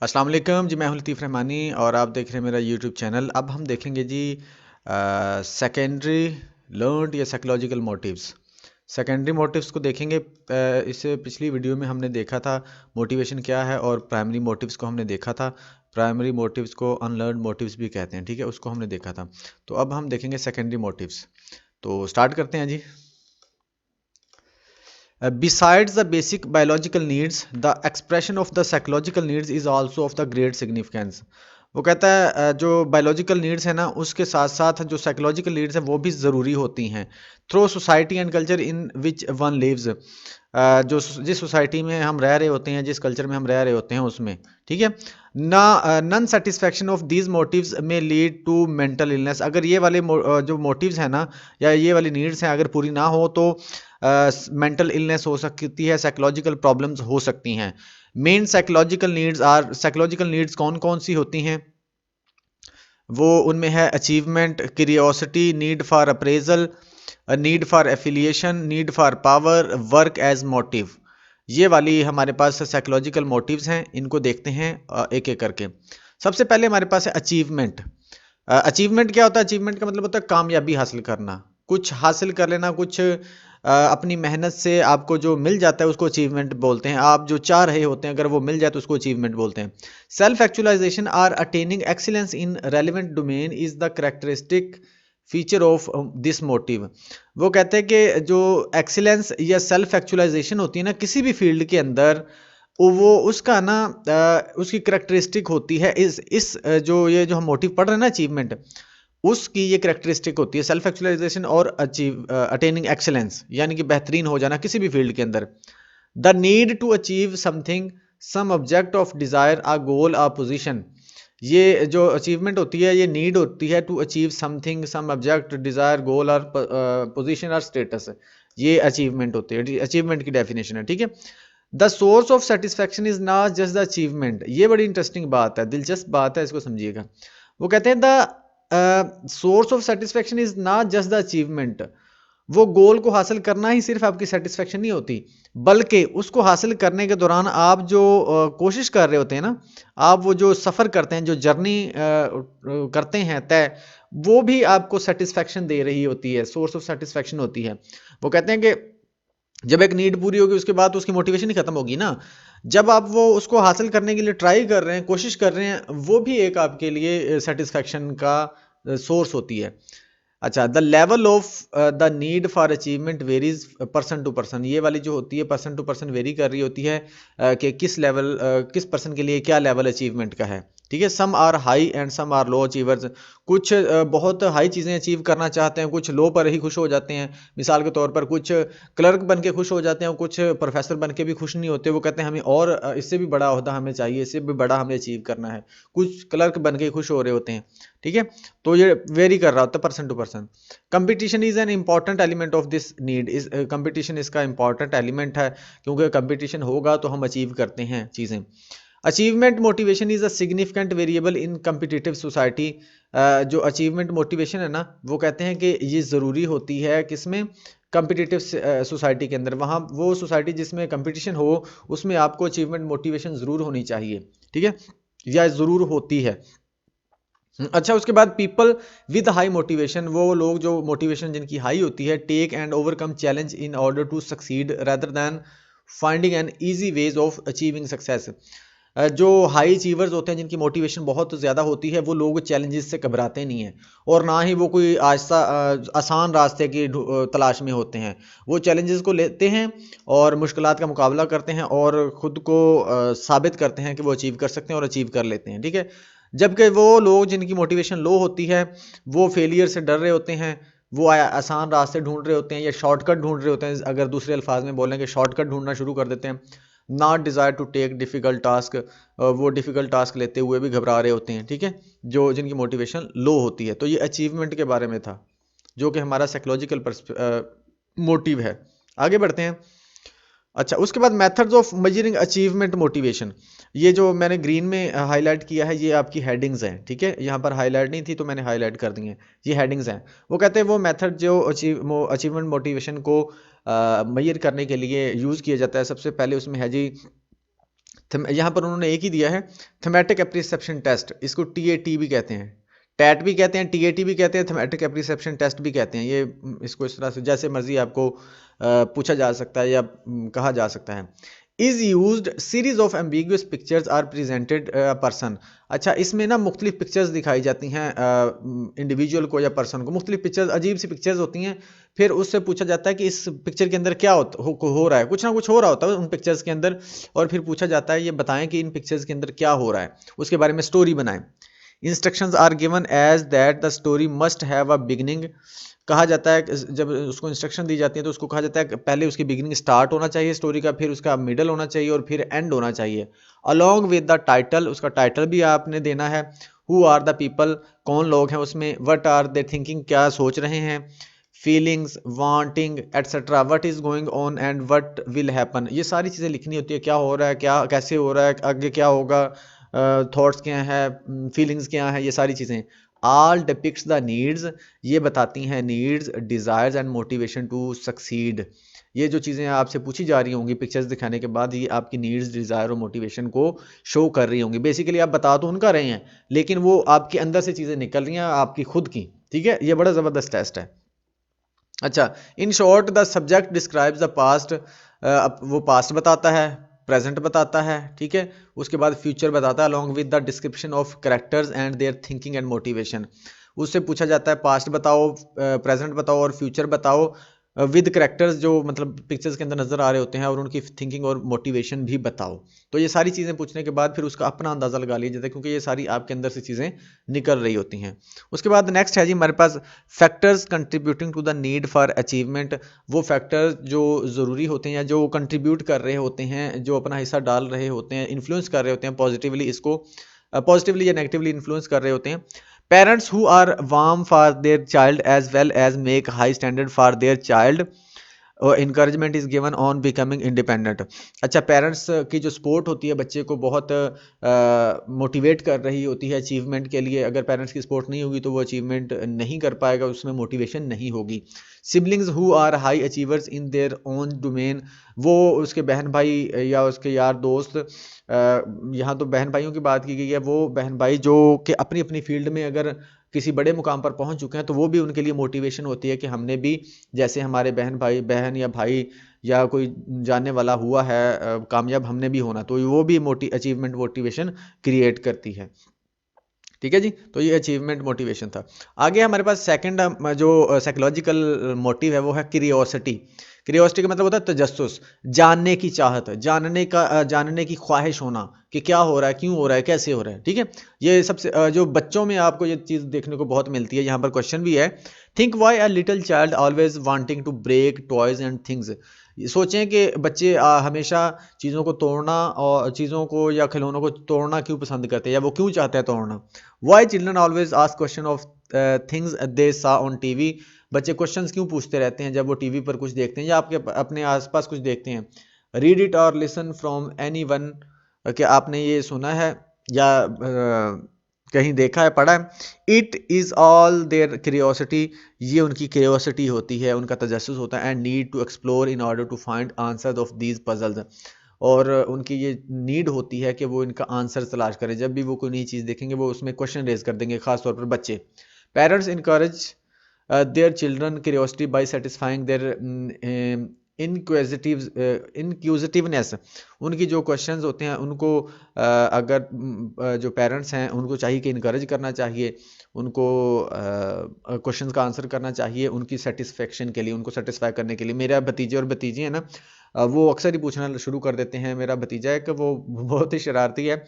अस्सलाम वालेकुम जी। मैं हूं लतीफ़ रहमानी और आप देख रहे हैं मेरा यूट्यूब चैनल। अब हम देखेंगे जी सेकेंडरी लर्नड या साइकोलॉजिकल मोटिव्स। सेकेंडरी मोटिव्स को देखेंगे। इससे पिछली वीडियो में हमने देखा था मोटिवेशन क्या है और प्राइमरी मोटिव्स को हमने देखा था। प्राइमरी मोटिव्स को अनलर्नड मोटिव्स भी कहते हैं, ठीक है, उसको हमने देखा था। तो अब हम देखेंगे सेकेंडरी मोटिव्स। तो स्टार्ट करते हैं जी। Besides the basic biological needs, the expression of the psychological needs is also of the great significance. वो कहता है जो बायोलॉजिकल नीड्स है ना, उसके साथ साथ जो साइकोलॉजिकल नीड्स है वो भी ज़रूरी होती हैं through society and culture in which one lives. जो जिस सोसाइटी में हम रह रहे होते हैं, जिस कल्चर में हम रह रहे होते हैं उसमें, ठीक है ना। Non satisfaction of these motives may lead to mental illness. अगर ये वाले जो मोटिव्स हैं ना, या ये वाली नीड्स हैं, अगर पूरी ना हो तो मेंटल इलनेस हो सकती है, साइकोलॉजिकल प्रॉब्लम्स हो सकती हैं। मेन साइकोलॉजिकल नीड्स कौन कौन सी होती हैं? वो उनमें है achievement, curiosity, need for appraisal, need for affiliation, need for power, work as motive. ये वाली हमारे पास साइकोलॉजिकल मोटिव्स हैं। इनको देखते हैं एक एक करके। सबसे पहले हमारे पास है अचीवमेंट। अचीवमेंट क्या होता है? अचीवमेंट का मतलब होता है कामयाबी हासिल करना, कुछ हासिल कर लेना, कुछ अपनी मेहनत से आपको जो मिल जाता है उसको अचीवमेंट बोलते हैं। आप जो चाह रहे होते हैं अगर वो मिल जाए तो उसको अचीवमेंट बोलते हैं। Self actualization or attaining excellence in relevant domain is the characteristic feature of this motive. वो कहते हैं कि जो एक्सीलेंस या सेल्फ एक्चुअलाइजेशन होती है ना किसी भी फील्ड के अंदर, वो उसका ना उसकी करेक्टरिस्टिक होती है। जो ये जो हम मोटिव पढ़ रहे हैं ना, अचीवमेंट, उसकी ये करेक्टरिस्टिक होती है सेल्फ एक्चुअलाइजेशन और अटेनिंग एक्सेलेंस, यानी कि बेहतरीन हो जाना किसी भी फील्ड के अंदर। The need to achieve something, some object of desire, a goal, a position. ये जो अचीवमेंट होती है, ये नीड होती है to achieve something, some object, desire, goal और पोजीशन और स्टेटस। ये अचीवमेंट होती है, अचीवमेंट की डेफिनेशन है, ठीक है। The source of satisfaction is not just the achievement. ये बड़ी इंटरेस्टिंग बात है, दिलचस्प बात है, इसको समझिएगा। वो कहते हैं the source of satisfaction is not just the achievement. वो गोल को हासिल करना ही सिर्फ आपकी सेटिस्फैक्शन नहीं होती, बल्कि उसको हासिल करने के दौरान आप जो कोशिश कर रहे होते हैं ना, आप वो जो सफ़र करते हैं, जो जर्नी करते हैं तय, वो भी आपको सेटिस्फैक्शन दे रही होती है, सोर्स ऑफ सेटिस्फैक्शन होती है। वो कहते हैं कि जब एक नीड पूरी होगी उसके बाद तो उसकी मोटिवेशन ही खत्म होगी ना। जब आप वो उसको हासिल करने के लिए ट्राई कर रहे हैं, कोशिश कर रहे हैं, वो भी एक आपके लिए सेटिस्फैक्शन का सोर्स होती है। अच्छा, the level of the need for achievement varies person to person. ये वाली जो होती है पर्सन टू पर्सन वेरी कर रही होती है कि किस लेवल, किस पर्सन के लिए क्या लेवल अचीवमेंट का है, ठीक है। Some are high and some are low achievers. कुछ बहुत हाई चीज़ें अचीव करना चाहते हैं, कुछ लो पर ही खुश हो जाते हैं। मिसाल के तौर पर कुछ क्लर्क बन के खुश हो जाते हैं, कुछ प्रोफेसर बन के भी खुश नहीं होते। वो कहते हैं हमें और इससे भी बड़ा ओहदा हमें चाहिए, इससे भी बड़ा हमें अचीव करना है। कुछ क्लर्क बन के खुश हो रहे होते हैं, ठीक है। तो ये वेरी कर रहा होता है person to person. Competition is an important element of this need. इस कंपटीशन इसका इंपॉर्टेंट एलिमेंट है, क्योंकि कंपटीशन होगा तो हम अचीव करते हैं चीज़ें। Achievement motivation is a significant variable in competitive society. जो अचीवमेंट मोटिवेशन है ना, वो कहते हैं कि ये ज़रूरी होती है किसमें? कम्पिटिटिव सोसाइटी के अंदर। वहाँ वो सोसाइटी जिसमें कंपटीशन हो, उसमें आपको अचीवमेंट मोटिवेशन ज़रूर होनी चाहिए, ठीक है, या ज़रूर होती है। अच्छा, उसके बाद पीपल विद हाई मोटिवेशन, वो लोग जो मोटिवेशन जिनकी हाई होती है, take and overcome challenge in order to succeed rather than finding an easy ways of achieving success. जो हाई अचीवर्स होते हैं, जिनकी मोटिवेशन बहुत ज़्यादा होती है, वो लोग चैलेंजेस से घबराते नहीं हैं, और ना ही वो कोई आसान रास्ते की तलाश में होते हैं। वो चैलेंजेस को लेते हैं और मुश्किलात का मुकाबला करते हैं और ख़ुद को साबित करते हैं कि वो अचीव कर सकते हैं और अचीव कर लेते हैं, ठीक है। जबकि वो लोग जिनकी मोटिवेशन लो होती है, वो फेलियर से डर रहे होते हैं, वो आसान रास्ते ढूंढ रहे होते हैं या शॉर्टकट ढूंढ रहे होते हैं। अगर दूसरे अल्फाज में बोलें कि शॉर्टकट ढूंढना शुरू कर देते हैं। Not desire to take difficult task, वो डिफ़िकल्ट टास्क लेते हुए भी घबरा रहे होते हैं, ठीक है, जो जिनकी मोटिवेशन लो होती है। तो ये अचीवमेंट के बारे में था, जो कि हमारा साइकोलॉजिकल मोटिव है। आगे बढ़ते हैं। अच्छा, उसके बाद methods of measuring achievement motivation. ये जो मैंने ग्रीन में हाईलाइट किया है, ये आपकी हेडिंग्स हैं, ठीक है। यहाँ पर हाईलाइट नहीं थी तो मैंने हाईलाइट कर दी हैं, ये हेडिंग्स हैं। वो कहते हैं वो मेथड जो अचीवमेंट मोटिवेशन को मेजर करने के लिए यूज़ किया जाता है। सबसे पहले उसमें है जी यहाँ पर उन्होंने एक ही दिया है, थेमेटिक एप्रिसेप्शन टेस्ट, इसको TAT भी कहते हैं, टैट भी कहते हैं, TAT भी कहते हैं, थेमेटिक एप्रिसेप्शन टेस्ट भी कहते हैं। ये इसको इस तरह से जैसे मर्जी आपको पूछा जा सकता है या कहा जा सकता है। Is used series of ambiguous pictures are presented person. अच्छा, इसमें ना मुख्तलिफ पिक्चर्स दिखाई जाती हैं इंडिविजुअल को या पर्सन को, मुख्तलिफ पिक्चर्स, अजीब सी पिक्चर्स होती हैं, फिर उससे पूछा जाता है कि इस पिक्चर के अंदर क्या हो रहा है, कुछ ना कुछ हो रहा होता है उन पिक्चर्स के अंदर, और फिर पूछा जाता है ये बताएं कि इन पिक्चर्स के अंदर क्या हो रहा है, उसके बारे में स्टोरी बनाएं। Instructions are given as that the story must have a beginning. कहा जाता है जब उसको इंस्ट्रक्शन दी जाती है तो उसको कहा जाता है कि पहले उसकी बिगिनिंग स्टार्ट होना चाहिए स्टोरी का, फिर उसका मिडल होना चाहिए और फिर एंड होना चाहिए। अलॉन्ग विद द टाइटल, उसका टाइटल भी आपने देना है। हु आर द पीपल, कौन लोग हैं उसमें। व्हाट आर दे थिंकिंग, क्या सोच रहे हैं। Feelings, wanting etcetera, what is going on and what will happen, ये सारी चीज़ें लिखनी होती है, क्या हो रहा है, क्या कैसे हो रहा है, आगे क्या होगा, थॉट्स क्या है, फीलिंग्स क्या है, ये सारी चीज़ें। ऑल डिपिक्ट्स द नीड्स, ये बताती हैं needs, desires and motivation to succeed. ये जो चीज़ें आपसे पूछी जा रही होंगी पिक्चर्स दिखाने के बाद, ये आपकी नीड्स, डिज़ायर और मोटिवेशन को शो कर रही होंगी। बेसिकली आप बता तो उनका रहे हैं, लेकिन वो आपके अंदर से चीज़ें निकल रही हैं आपकी खुद की। ठीक है, ये बड़ा ज़बरदस्त टेस्ट है। अच्छा, in short the subject describes the past, वो पास्ट बताता है, प्रेजेंट बताता है, ठीक है, उसके बाद फ्यूचर बताता है, along with the description of characters and there thinking and motivation. उससे पूछा जाता है पास्ट बताओ, प्रेजेंट बताओ और फ्यूचर बताओ विद करेक्टर्स जो मतलब पिक्चर्स के अंदर नजर आ रहे होते हैं, और उनकी थिंकिंग और मोटिवेशन भी बताओ। तो ये सारी चीज़ें पूछने के बाद फिर उसका अपना अंदाज़ा लगा लिया जाता है, क्योंकि ये सारी आपके अंदर से चीज़ें निकल रही होती हैं। उसके बाद नेक्स्ट है जी हमारे पास factors contributing to the need for achievement. वो फैक्टर्स जो ज़रूरी होते हैं या जो कंट्रीब्यूट कर रहे होते हैं, जो अपना हिस्सा डाल रहे होते हैं, इन्फ्लुएंस कर रहे होते हैं पॉजिटिवली, इसको पॉजिटिवली या नेगेटिवली इन्फ्लुएंस कर रहे होते हैं। Parents who are warm for their child as well as make high standard for their child, और encouragement is given on becoming independent. अच्छा, पेरेंट्स की जो सपोर्ट होती है बच्चे को बहुत मोटिवेट कर रही होती है अचीवमेंट के लिए। अगर पेरेंट्स की सपोर्ट नहीं होगी तो वो अचीवमेंट नहीं कर पाएगा, उसमें मोटिवेशन नहीं होगी। Siblings who are high achievers in their own domain, वो उसके बहन भाई या उसके यार दोस्त, यहाँ तो बहन भाइयों की बात की गई है, वो बहन भाई जो कि अपनी अपनी फील्ड में अगर किसी बड़े मुकाम पर पहुंच चुके हैं तो वो भी उनके लिए मोटिवेशन होती है कि हमने भी जैसे हमारे बहन या भाई या कोई जानने वाला हुआ है कामयाब, हमने भी होना, तो वो भी अचीवमेंट मोटिवेशन क्रिएट करती है। ठीक है जी, तो ये अचीवमेंट मोटिवेशन था। आगे हमारे पास सेकंड जो साइकोलॉजिकल मोटिव है वो है क्यूरियोसिटी। क्यूरियोसिटी का मतलब होता है तजस्सुस, जानने की चाहत, जानने की ख्वाहिश होना कि क्या हो रहा है, क्यों हो रहा है, कैसे हो रहा है। ठीक है, ये सबसे जो बच्चों में आपको ये चीज़ देखने को बहुत मिलती है। यहाँ पर क्वेश्चन भी है, think why a little child always wanting to break toys and things. सोचें कि बच्चे हमेशा चीज़ों को तोड़ना और चीज़ों को या खिलौनों को तोड़ना क्यों पसंद करते हैं, या वो क्यों चाहते हैं तोड़ना। Why children always ask question of things they saw on TV. बच्चे क्वेश्चंस क्यों पूछते रहते हैं जब वो टीवी पर कुछ देखते हैं या आपके अपने आसपास कुछ देखते हैं। रीड इट और लिसन फ्रॉम एनी वन, क्या आपने ये सुना है या कहीं देखा है, पढ़ा है। It is all their curiosity, ये उनकी क्यूरियोसिटी होती है, उनका तजस्सुस होता है। And need to explore in order to find answer of these puzzles, और उनकी ये नीड होती है कि वो इनका आंसर तलाश करें। जब भी वो कोई नई चीज़ देखेंगे वो उसमें क्वेश्चन रेज कर देंगे, खासतौर पर बच्चे। Parents encourage their children curiosity by satisfying their inquisitiveness. उनकी जो क्वेश्चंस होते हैं उनको अगर जो पेरेंट्स हैं उनको चाहिए कि इनकरेज करना चाहिए, उनको क्वेश्चंस का आंसर करना चाहिए उनकी सेटिस्फेक्शन के लिए, उनको सेटिस्फाई करने के लिए। मेरा भतीजे और भतीजी है ना, वो अक्सर ही पूछना शुरू कर देते हैं। मेरा भतीजा है कि वो बहुत ही शरारती है।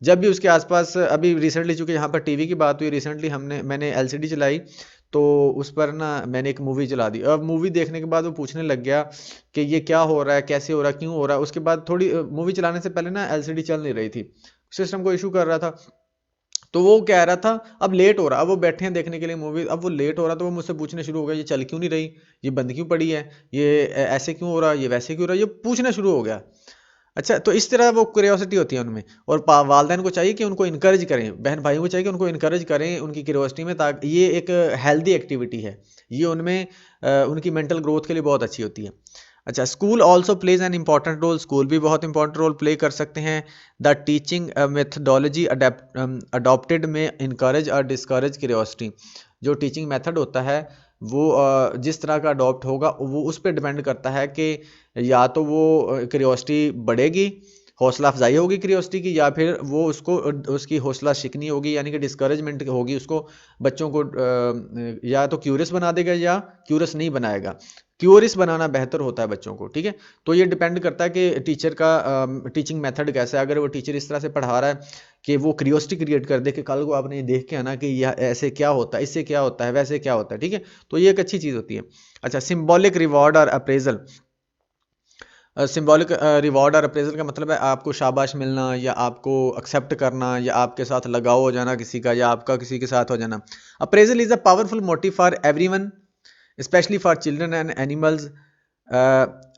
जब भी उसके आसपास, अभी रिसेंटली चूँकि यहाँ पर टीवी की बात हुई, रिसेंटली मैंने एलसीडी चलाई तो उस पर ना मैंने एक मूवी चला दी। अब मूवी देखने के बाद वो पूछने लग गया कि ये क्या हो रहा है, कैसे हो रहा है, क्यों हो रहा है। उसके बाद थोड़ी मूवी चलाने से पहले ना एलसीडी चल नहीं रही थी, सिस्टम को इशू कर रहा था। तो वो कह रहा था अब लेट हो रहा, अब वो बैठे हैं देखने के लिए मूवी, अब वो लेट हो रहा, तो वो मुझसे पूछने शुरू हो गया ये चल क्यों नहीं रही, ये बंद क्यों पड़ी है, ये ऐसे क्यों हो रहा, ये वैसे क्यों हो रहा, ये पूछना शुरू हो गया। अच्छा, तो इस तरह वो क्यूरियोसिटी होती है उनमें, और वालिदैन को चाहिए कि उनको इनकरेज करें, बहन भाइयों को चाहिए कि उनको इनकरेज करें उनकी क्यूरियोसिटी में, ताकि ये एक हेल्दी एक्टिविटी है, ये उनमें उनकी मेंटल ग्रोथ के लिए बहुत अच्छी होती है। अच्छा, school also plays an important role, school भी बहुत इंपॉर्टेंट रोल प्ले कर सकते हैं। The teaching methodology adopted may encourage और डिस्करेज क्यूरियोसिटी, जो टीचिंग मेथड होता है वो जिस तरह का अडॉप्ट होगा वो उस पर डिपेंड करता है कि या तो वो क्यूरियोसिटी बढ़ेगी, हौसला अफजाई होगी क्यूरियोसिटी की, या फिर वो उसको उसकी हौसला शिकनी होगी यानी कि डिस्करेजमेंट होगी, उसको बच्चों को या तो क्यूरियस बना देगा या क्यूरियस नहीं बनाएगा। क्यूरियस बनाना बेहतर होता है बच्चों को, ठीक है। तो ये डिपेंड करता है कि टीचर का टीचिंग मेथड कैसा है। अगर वो टीचर इस तरह से पढ़ा रहा है कि वो क्यूरियोसिटी क्रिएट कर दे कि कल को आपने ये देख के आना कि यह ऐसे क्या होता है, इससे क्या होता है, वैसे क्या होता है, ठीक है, तो ये एक अच्छी चीज़ होती है। अच्छा, सिंबॉलिक रिवॉर्ड और अप्रेजल। सिंबॉलिक रिवॉर्ड और अप्रेजल का मतलब है आपको शाबाश मिलना या आपको एक्सेप्ट करना या आपके साथ लगाव हो जाना किसी का, या आपका किसी के साथ हो जाना। Appraisal is a powerful motive for everyone, specially for children and animals.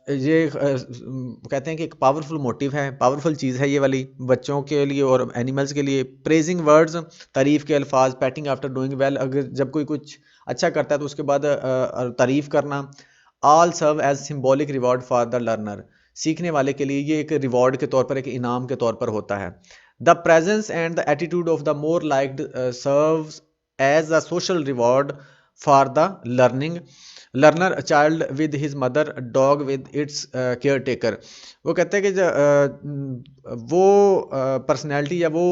ये कहते हैं कि एक पावरफुल मोटिव है, पावरफुल चीज़ है ये वाली बच्चों के लिए और एनिमल्स के लिए। प्रेजिंग वर्ड्स, तारीफ़ के अल्फाज, पैटिंग आफ्टर डूइंग वेल, अगर जब कोई कुछ अच्छा करता है तो उसके बाद तारीफ़ करना। All serve as symbolic reward for the learner, सीखने वाले के लिए ये एक रिवॉर्ड के तौर पर, एक इनाम के तौर पर होता है। The presence and the attitude of the more liked serves as a social reward for the learning learner, child with his mother, dog with its caretaker. वो कहते हैं कि वो पर्सनैलिटी या वो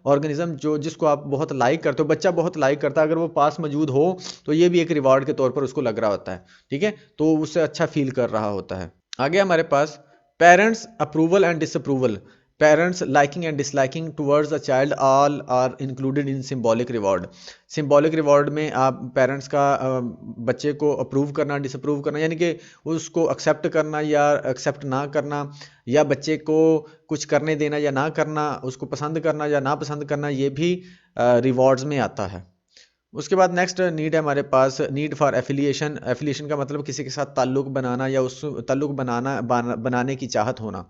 ऑर्गेनिज्म जो जिसको आप बहुत लाइक करते हो, बच्चा बहुत लाइक करता है, अगर वो पास मौजूद हो तो ये भी एक रिवॉर्ड के तौर पर उसको लग रहा होता है, ठीक है, तो उससे अच्छा फील कर रहा होता है। आगे हमारे पास parents approval and disapproval. Parents liking and disliking towards a child all are included in symbolic reward. Symbolic reward में आप पेरेंट्स का बच्चे को अप्रूव करना, डिसअप्रूव करना, यानी कि उसको एक्सेप्ट करना या एक्सेप्ट ना करना, या बच्चे को कुछ करने देना या ना करना, उसको पसंद करना या ना पसंद करना, ये भी रिवॉर्ड्स में आता है। उसके बाद नेक्स्ट नीड है हमारे पास, नीड फॉर एफिलिएशन। एफिलिएशन का मतलब किसी के साथ ताल्लुक बनाना या उस ताल्लुक बनाने की चाहत होना।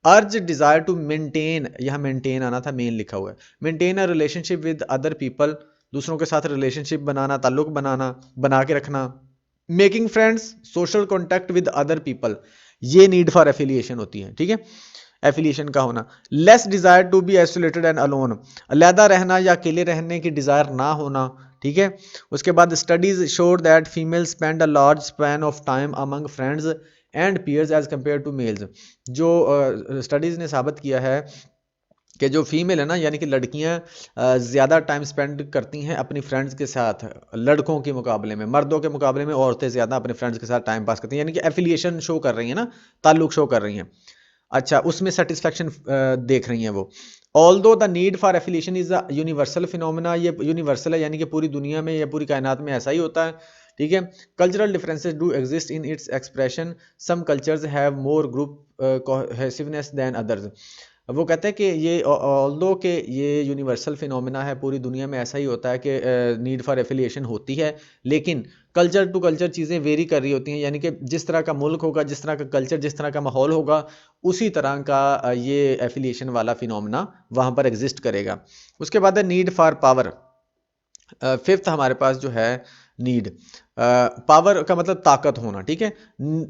अर्ज डिज़ायर टू मेंटेन, यहाँ मेंटेन आना था, मेन लिखा हुआ है। Maintain a relationship with other people, दूसरों के साथ रिलेशनशिप बनाना, ताल्लुक बनाना, बना के रखना। Making friends, social contact with other people, ये नीड फॉर एफिलिएशन होती है, ठीक है, एफिलिएशन का होना। Less desire to be isolated and alone, अलहदा रहना या अकेले रहने की डिज़ायर ना होना, ठीक है। उसके बाद studies showed that female spend a large span of time among friends and peers as compare to males. जो स्टडीज़ ने साबित किया है कि जो फीमेल है ना, यानी कि लड़कियां ज़्यादा टाइम स्पेंड करती हैं अपनी फ्रेंड्स के साथ लड़कों के मुकाबले में, मर्दों के मुकाबले में औरतें ज़्यादा अपने फ्रेंड्स के साथ टाइम पास करती हैं, यानी कि एफिलिएशन शो कर रही हैं ना, ताल्लुक शो कर रही हैं। अच्छा, उसमें सेटिस्फेक्शन देख रही हैं वो। Although the need for affiliation is a universal phenomena, ये यूनिवर्सल है यानी कि पूरी दुनिया में या पूरी कायनात में ऐसा ही होता है, ठीक है। Cultural differences do exist in its expression, some cultures have more group cohesiveness than others. वो कहते हैं कि ये ऑल्दो के ये यूनिवर्सल फिनोमिना है, पूरी दुनिया में ऐसा ही होता है कि नीड फॉर एफिलिएशन होती है, लेकिन कल्चर टू कल्चर चीज़ें वेरी कर रही होती हैं, यानी कि जिस तरह का मुल्क होगा, जिस तरह का कल्चर, जिस तरह का माहौल होगा, उसी तरह का ये एफिलिएशन वाला फिनोमिना वहाँ पर एग्जिस्ट करेगा। उसके बाद है नीड फॉर पावर। फिफ्थ हमारे पास जो है नीड, पावर का मतलब ताकत होना, ठीक है।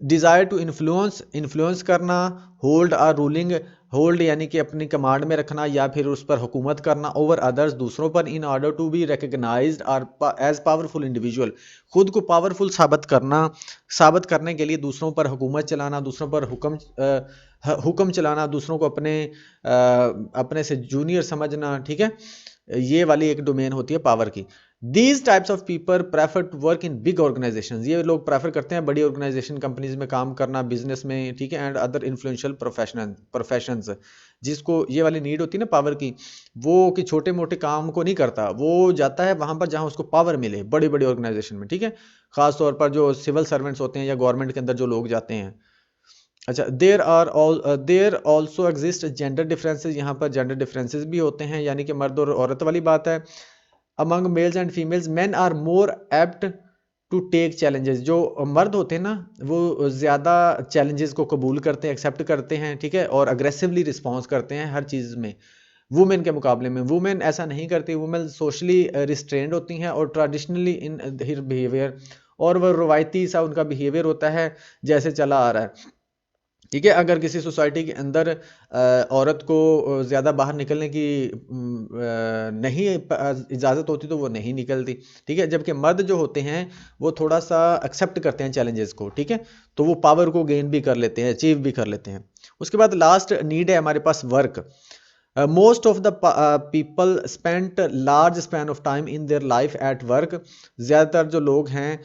डिज़ायर टू इन्फ्लुएंस, इन्फ्लुएंस करना। होल्ड आ रूलिंग, होल्ड यानी कि अपनी कमांड में रखना या फिर उस पर हुकूमत करना। ओवर अदर्स, दूसरों पर। In order to be recognized और एज पावरफुल इंडिविजुअल, खुद को पावरफुल साबित करना, साबित करने के लिए दूसरों पर हुकूमत चलाना, दूसरों पर हुक्म चलाना, दूसरों को अपने से जूनियर समझना, ठीक है। ये वाली एक डोमेन होती है पावर की। These types of people prefer to work in big organization, ये लोग प्रेफर करते हैं बड़ी ऑर्गेनाइजेशन, कंपनीज में काम करना, बिजनेस में, ठीक है। एंड अदर इन्फ्लुएंशियल प्रोफेशंस, जिसको ये वाली नीड होती है ना पावर की, वो कि छोटे मोटे काम को नहीं करता, वो जाता है वहां पर जहां उसको पावर मिले, बड़ी बड़ी ऑर्गेनाइजेशन में, ठीक है। खास तौर पर जो सिविल सर्वेंट्स होते हैं या गवर्नमेंट के अंदर जो लोग जाते हैं। अच्छा, there also exist gender differences, यहाँ पर जेंडर डिफरेंसेस भी होते हैं, यानी कि मर्द और औरत वाली बात है। Among males and females, men are more apt to take challenges, जो मर्द होते हैं ना वो ज़्यादा चैलेंजेस को कबूल करते हैं, एक्सेप्ट करते हैं, ठीक है, और अग्रेसिवली रिस्पॉन्स करते हैं हर चीज़ में, वुमेन के मुकाबले में। वुमेन ऐसा नहीं करती, वुमेन सोशली रिस्ट्रेंड होती हैं और ट्रेडिशनली इन हियर बिहेवियर, और वह रवायती सा उनका बिहेवियर होता है जैसे चला आ रहा है। ठीक है। अगर किसी सोसाइटी के अंदर औरत को ज़्यादा बाहर निकलने की नहीं इजाज़त होती तो वो नहीं निकलती। ठीक है। जबकि मर्द जो होते हैं वो थोड़ा सा एक्सेप्ट करते हैं चैलेंजेस को। ठीक है। तो वो पावर को गेन भी कर लेते हैं, अचीव भी कर लेते हैं। उसके बाद लास्ट नीड है हमारे पास work. Most of the people spent large span of time in their life at work। ज़्यादातर जो लोग हैं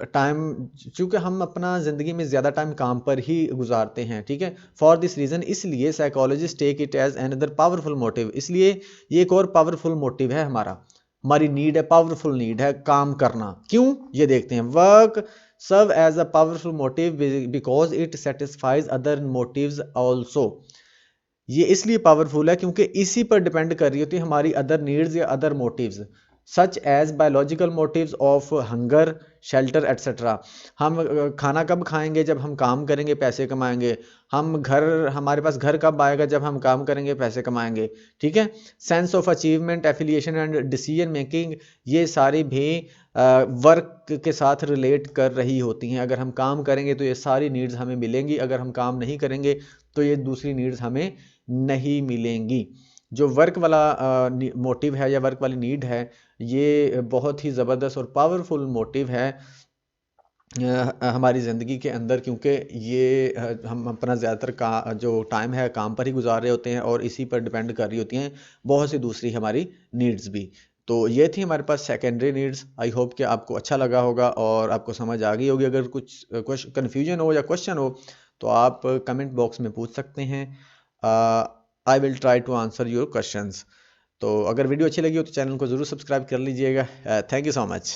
टाइम, चूँकि हम अपना ज़िंदगी में ज़्यादा टाइम काम पर ही गुजारते हैं। ठीक है। फॉर दिस रीज़न, इसलिए psychologist take it as another powerful motive. इसलिए ये एक और पावरफुल मोटिव है हमारा, हमारी नीड है, पावरफुल नीड है काम करना। क्यों, ये देखते हैं। Work serve as a powerful motive because it satisfies other motives also. ये इसलिए पावरफुल है क्योंकि इसी पर डिपेंड कर रही होती है हमारी अदर नीड्स या other motives, such as biological motives of hunger, shelter etcetera. हम खाना कब खाएंगे, जब हम काम करेंगे पैसे कमाएंगे। हम घर, हमारे पास घर कब आएगा, जब हम काम करेंगे पैसे कमाएंगे। ठीक है। Sense of achievement, affiliation and decision making, ये सारी भी वर्क के साथ रिलेट कर रही होती हैं। अगर हम काम करेंगे तो ये सारी नीड्स हमें मिलेंगी, अगर हम काम नहीं करेंगे तो ये दूसरी नीड्स हमें नहीं मिलेंगी। जो वर्क वाला मोटिव है या वर्क वाली नीड है, ये बहुत ही ज़बरदस्त और पावरफुल मोटिव है हमारी ज़िंदगी के अंदर, क्योंकि ये हम अपना ज़्यादातर का जो टाइम है काम पर ही गुजार रहे होते हैं और इसी पर डिपेंड कर रही होती हैं बहुत सी दूसरी हमारी नीड्स भी। तो ये थी हमारे पास सेकेंडरी नीड्स। आई होप कि आपको अच्छा लगा होगा और आपको समझ आ गई होगी। अगर कुछ कन्फ्यूजन हो या क्वेश्चन हो तो आप कमेंट बॉक्स में पूछ सकते हैं। I will try to answer your questions. तो अगर वीडियो अच्छी लगी हो तो चैनल को ज़रूर सब्सक्राइब कर लीजिएगा। Thank you so much.